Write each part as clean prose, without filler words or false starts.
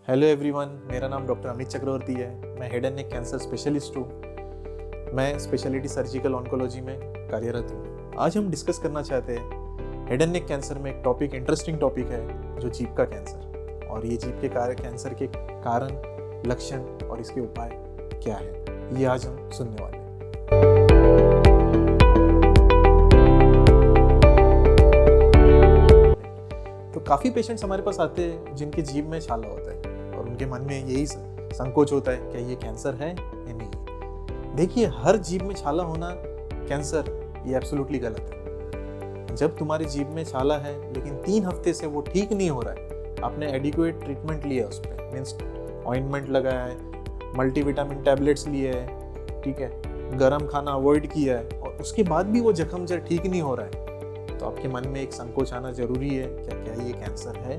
Hello everyone, मेरा नाम doctor Amit चक्रवर्ती है। मैं head and neck cancer specialist हूँ। मैं स्पेशलिटी सर्जिकल ऑन्कोलॉजी में कार्यरत हूँ। आज हम डिस्कस करना चाहते हैं हेड एंड नेक कैंसर में एक टॉपिक, इंटरेस्टिंग टॉपिक है जो जीभ का कैंसर, और ये जीभ के कैंसर के कारण, लक्षण और इसके उपाय क्या है, ये आज हम सुनने वाले हैं। तो काफ़ी पेशेंट्स हमारे पास आते हैं जिनके जीभ में छाला होता है और उनके मन में यही संकोच होता है, क्या ये कैंसर है या नहीं। देखिए, हर जीभ में छाला होना कैंसर, ये एब्सोल्युटली गलत है। जब तुम्हारे जीभ में छाला है लेकिन 3 हफ्ते से वो ठीक नहीं हो रहा है, आपने एडिक्वेट ट्रीटमेंट लिया उस पर, मीन्स ऑइंटमेंट लगाया है, मल्टीविटामिन टैबलेट्स लिए है, ठीक है, गर्म खाना अवॉइड किया है, और उसके बाद भी वो जख्म जब ठीक नहीं हो रहा है, तो आपके मन में एक संकोच आना जरूरी है, क्या ये कैंसर है,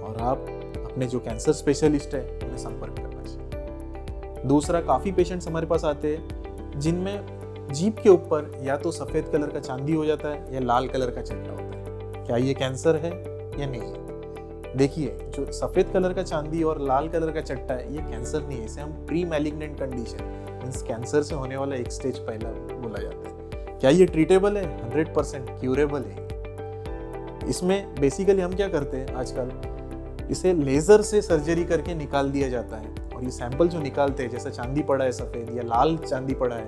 और आप अपने जो कैंसर स्पेशलिस्ट है उन्हें संपर्क करना चाहिए। दूसरा, काफ़ी पेशेंट्स हमारे पास आते हैं जिनमें जीभ के ऊपर या तो सफ़ेद कलर का चांदी हो जाता है या लाल कलर का चट्टा होता है। क्या ये कैंसर है या नहीं है? देखिए, जो सफ़ेद कलर का चांदी और लाल कलर का चट्टा है, ये कैंसर नहीं है। इसे हम pre malignant condition, means cancer से होने वाला एक स्टेज पहला बोला जाता है। क्या ये ट्रीटेबल है? 100% क्यूरेबल है। इसमें बेसिकली हम क्या करते हैं आजकल, इसे लेज़र से सर्जरी करके निकाल दिया जाता है, और ये सैंपल जो निकालते हैं, जैसे चांदी पड़ा है सफ़ेद या लाल चांदी पड़ा है,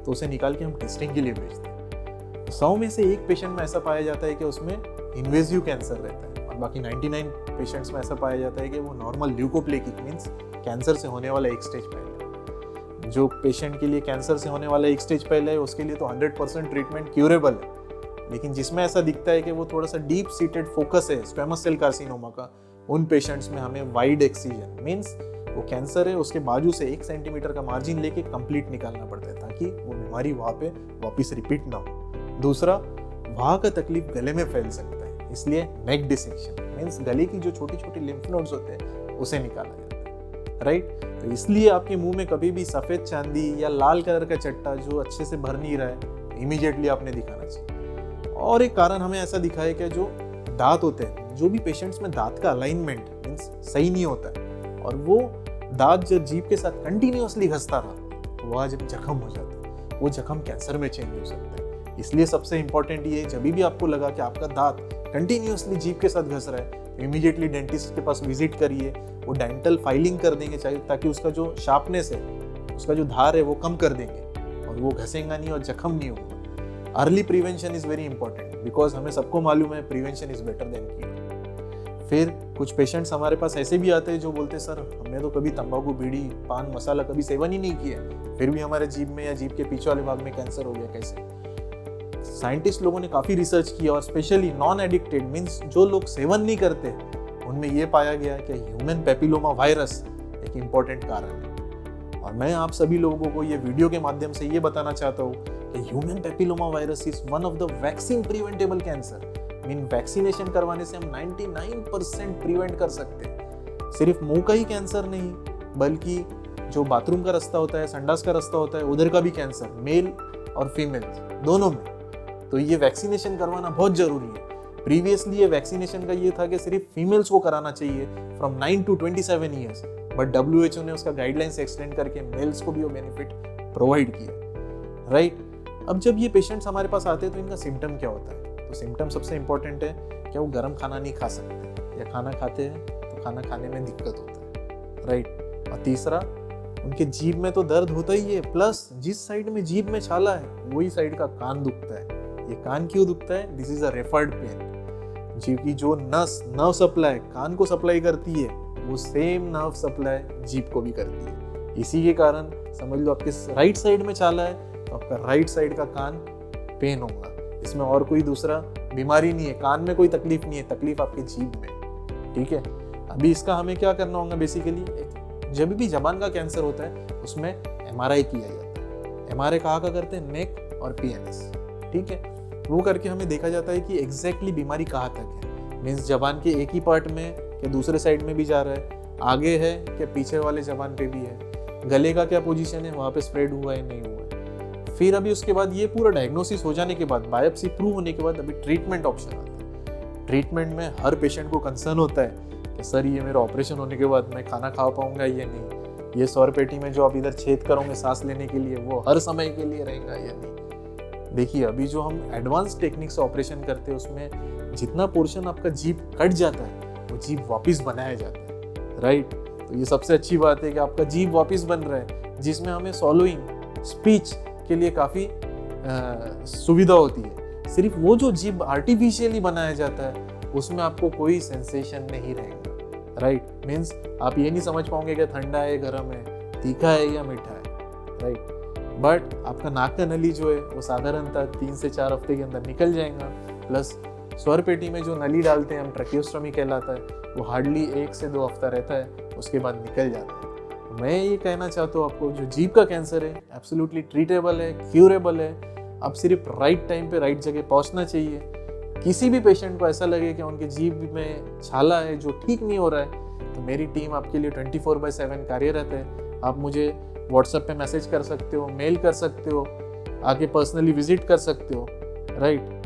तो उसे निकाल के हम टेस्टिंग के लिए भेजते हैं। 100 में से एक पेशेंट में ऐसा पाया जाता है कि उसमें इन्वेजिव कैंसर रहता है, और बाकी 99 पेशेंट्स में ऐसा पाया जाता है कि वो नॉर्मल ल्यूकोप्लेकिक, मीन्स कैंसर से होने वाला एक स्टेज पहले। जो पेशेंट के लिए कैंसर से होने वाला एक स्टेज पहले है, उसके लिए तो 100% ट्रीटमेंट क्यूरेबल है। लेकिन जिसमें ऐसा दिखता है कि वो थोड़ा सा डीप सीटेड फोकस है स्क्वेमस सेल कार्सिनोमा का, उन पेशेंट्स में हमें वाइड एक्सीजन, मीन्स वो कैंसर है उसके बाजू से 1 सेंटीमीटर का मार्जिन लेके कंप्लीट निकालना पड़ता है, ताकि वो बीमारी वहाँ पे वापस रिपीट ना हो। दूसरा, वहाँ का तकलीफ गले में फैल सकता है, इसलिए नेक डिसेक्शन, मीन्स गले की जो छोटी छोटी लिम्फ नोड्स होते हैं उसे निकाला जाता है, राइट। तो इसलिए आपके मुंह में कभी भी सफ़ेद चांदी या लाल कलर का चट्टा जो अच्छे से भर नहीं रहा है, इमीडिएटली आपने दिखाना चाहिए। और एक कारण हमें ऐसा दिखा है कि जो दांत होते हैं, जो भी पेशेंट्स में दांत का अलाइनमेंट मीन्स सही नहीं होता है, और वो दांत जब जीभ के साथ कंटिन्यूअसली घसता रहा, तो वह जब जख्म हो जाता है, वो जख्म कैंसर में चेंज हो सकता है। इसलिए सबसे इंपॉर्टेंट ये, जब भी आपको लगा कि आपका दांत कंटिन्यूअसली जीभ के साथ घस रहा है, इमीडिएटली डेंटिस्ट के पास विजिट करिए। वो डेंटल फाइलिंग कर देंगे चाहिए, ताकि उसका जो शार्पनेस है, उसका जो धार है, वो कम कर देंगे, और वो घसेंगा नहीं और जख्म नहीं होगा। Early prevention is very important, because हमें सबको मालूम है prevention is better than cure. फिर कुछ पेशेंट्स हमारे पास ऐसे भी आते हैं जो बोलते हैं, सर हमने तो कभी तंबाकू, बीड़ी, पान मसाला कभी सेवन ही नहीं किया, फिर भी हमारे जीभ में या जीभ के पीछे वाले भाग में कैंसर हो गया, कैसे? साइंटिस्ट लोगों ने काफ़ी रिसर्च किया, और स्पेशली नॉन एडिक्टेड, मीन्स जो लोग सेवन नहीं करते, उनमें ये पाया गया कि ह्यूमन पेपिलोमा वायरस एक इम्पॉर्टेंट कारण है। और मैं आप सभी लोगों को ये वीडियो के माध्यम से ये बताना चाहता हूँ कि human papilloma virus is one of the vaccine preventable cancer. Mean vaccination करवाने से हम 99% प्रिवेंट कर सकते हैं। सिर्फ मुंह का ही कैंसर नहीं, बल्कि जो बाथरूम का रास्ता होता है, संडास का रास्ता होता है, उधर का भी कैंसर, मेल और फीमेल दोनों में। तो ये वैक्सीनेशन करवाना बहुत जरूरी है। प्रीवियसली ये वैक्सीनेशन का ये था कि सिर्फ फीमेल्स को कराना चाहिए from 9 to 27 years, but WHO ने उसका गाइडलाइंस एक्सटेंड करके मेल्स को भी वो बेनिफिट प्रोवाइड किया, राइट। अब जब ये पेशेंट्स हमारे पास आते हैं तो इनका सिम्टम क्या होता है? तो सिम्टम सबसे इंपॉर्टेंट है कि वो गर्म खाना नहीं खा सकते, या खाना खाते हैं तो खाना खाने में दिक्कत होता है, राइट। और तीसरा, उनके जीभ में तो दर्द होता ही है, प्लस जिस साइड में जीभ में छाला है वही साइड का कान दुखता है। ये कान क्यों दुखता है? This is a referred pain. जीभ की जो नर्व सप्लाई कान को सप्लाई करती है, वो सेम नर्व सप्लाई जीभ को भी करती है। इसी के कारण समझ लो आपके राइट साइड में छाला है तो आपका राइट साइड का कान पेन होगा। इसमें और कोई दूसरा बीमारी नहीं है, कान में कोई तकलीफ नहीं है, तकलीफ आपके जीभ में, ठीक है। अभी इसका हमें क्या करना होगा? बेसिकली जब भी जबान का कैंसर होता है उसमें MRI किया जाता है। MRI कहाँ का करते हैं? नेक और PNS, ठीक है। वो करके हमें देखा जाता है कि एग्जैक्टली बीमारी कहाँ तक है, मीन्स जबान के एक ही पार्ट में या दूसरे साइड में भी जा रहा है, आगे है क्या पीछे वाले जबान पे भी है, गले का क्या पोजीशन है, वहाँ पे स्प्रेड हुआ है नहीं हुआ है। फिर अभी उसके बाद ये पूरा डायग्नोसिस हो जाने के बाद, बायोप्सी प्रूव होने के बाद, अभी ट्रीटमेंट ऑप्शन आता है। ट्रीटमेंट में हर पेशेंट को कंसर्न होता है कि सर ये मेरा ऑपरेशन होने के बाद मैं खाना खा पाऊंगा या नहीं, ये स्वरपेटी में जो आप इधर छेद करोगे सांस लेने के लिए वो हर समय के लिए रहेगा या नहीं। देखिए अभी जो हम एडवांस टेक्निक से ऑपरेशन करते हैं उसमें जितना पोर्शन आपका जीभ कट जाता है वो जीभ वापस बनाया जाता है, राइट। तो ये सबसे अच्छी बात है कि आपका जीभ वापस बन रहा है, जिसमें हमें सॉलोइंग स्पीच के लिए काफ़ी सुविधा होती है। सिर्फ वो जो जीभ आर्टिफिशियली बनाया जाता है उसमें आपको कोई सेंसेशन नहीं रहेगा, राइट। मीन्स आप ये नहीं समझ पाओगे कि ठंडा है गर्म है, तीखा है या मीठा है, राइट। बट आपका नाक का नली जो है वो साधारणतः 3 से 4 हफ्ते के अंदर निकल जाएगा। प्लस स्वर पेटी में जो नली डालते हैं हम ट्रैकियोस्टोमी कहलाता है, वो हार्डली 1 से 2 हफ्ता रहता है, उसके बाद निकल जाता है। मैं ये कहना चाहता हूँ आपको, जो जीभ का कैंसर है एब्सोल्युटली ट्रीटेबल है, क्यूरेबल है। अब सिर्फ राइट टाइम पे राइट जगह पहुँचना चाहिए। किसी भी पेशेंट को ऐसा लगे कि उनके जीभ में छाला है जो ठीक नहीं हो रहा है, तो मेरी टीम आपके लिए 24/7 कार्यरत है। आप मुझे व्हाट्सएप पे मैसेज कर सकते हो, मेल कर सकते हो, आके पर्सनली विजिट कर सकते हो, राइट।